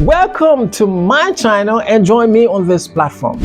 Welcome to my channel and join me on this platform.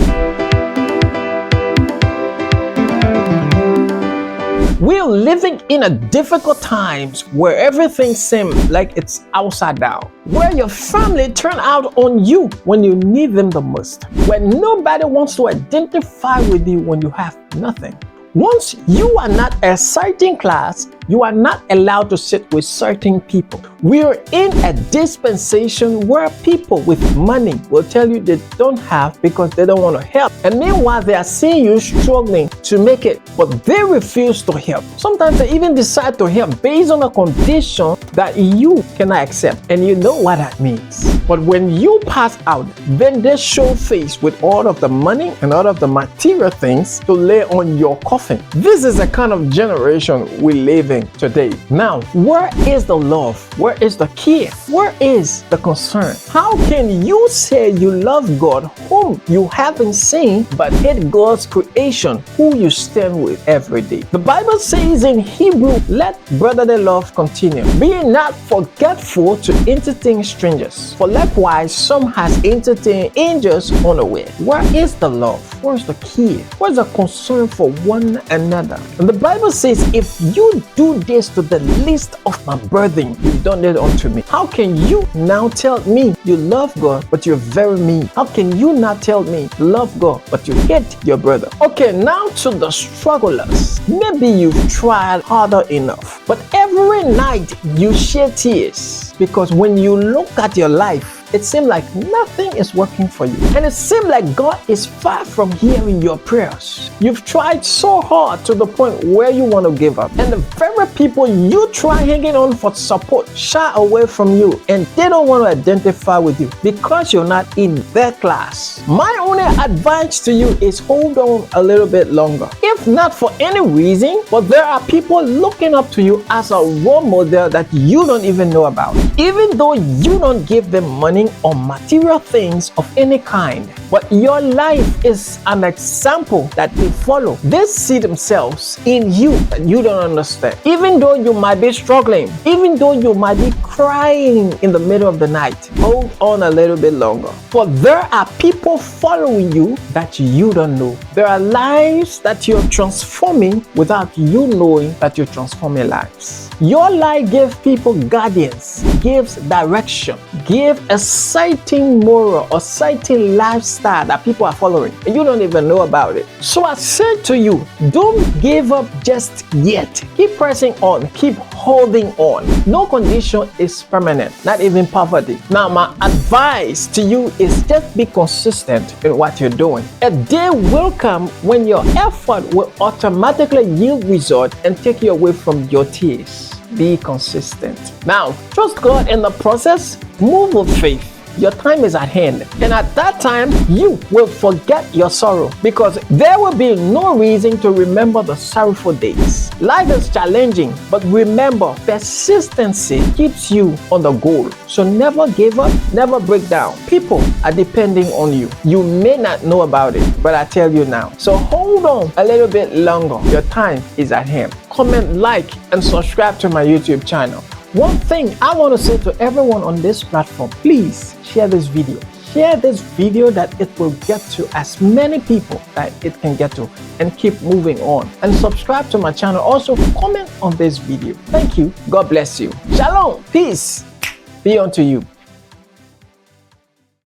We're living in a difficult times where everything seems like it's upside down, where your family turn out on you when you need them the most, where nobody wants to identify with you when you have nothing. Once you are not a certain class, you are not allowed to sit with certain people. We're in a dispensation where people with money will tell you they don't have because they don't want to help. And meanwhile, they are seeing you struggling to make it, but they refuse to help. Sometimes they even decide to help based on a condition that you cannot accept. And you know what that means. But when you pass out, then they show face with all of the money and all of the material things to lay on your coffin. This is the kind of generation we live in today. Now, where is the love? Where is the care? Where is the concern? How can you say you love God whom you haven't seen but hate God's creation who you stand with every day? The Bible says in Hebrew, let brotherly love continue. Be not forgetful to entertain strangers, for likewise some has entertained angels unaware. Where is the love? Where is the care? Where is the concern for one another? And the Bible says, if you do this to the least of my brethren, you've done it unto me. How can you now tell me you love God but you're very mean? How can you not tell me you love God but you hate your brother? Okay, now to the strugglers. Maybe you've tried harder enough, but every night you shed tears because when you look at your life, it seems like nothing is working for you. And it seems like God is far from hearing your prayers. You've tried so hard to the point where you want to give up. And the very people you try hanging on for support shy away from you and they don't want to identify with you because you're not in their class. My only advice to you is hold on a little bit longer. If not for any reason, but there are people looking up to you as a role model that you don't even know about. Even though you don't give them money or material things of any kind, but your life is an example that they follow. They see themselves in you that you don't understand. Even though you might be struggling, even though you might be crying in the middle of the night, hold on a little bit longer. For there are people following you that you don't know. There are lives that you're transforming without you knowing that you're transforming lives. Your life gives people guardians, gives direction, gives a certain moral or certain lifestyle that people are following and you don't even know about it. So I said to you, don't give up just yet. Keep pressing on, keep holding on. No condition is permanent, not even poverty. Now my advice to you is just be consistent in what you're doing. A day will come when your effort will automatically yield result and take you away from your tears. Be consistent. Now, trust God in the process. Move with faith. Your time is at hand. And at that time, you will forget your sorrow because there will be no reason to remember the sorrowful days. Life is challenging, but remember, persistency keeps you on the goal. So never give up, never break down. People are depending on you. You may not know about it, but I tell you now. So hold on a little bit longer. Your time is at hand. Comment, like, and subscribe to my YouTube channel. One thing I want to say to everyone on this platform, please share this video. Share this video that it will get to as many people that it can get to and keep moving on. And subscribe to my channel. Also comment on this video. Thank you. God bless you. Shalom. Peace be unto you.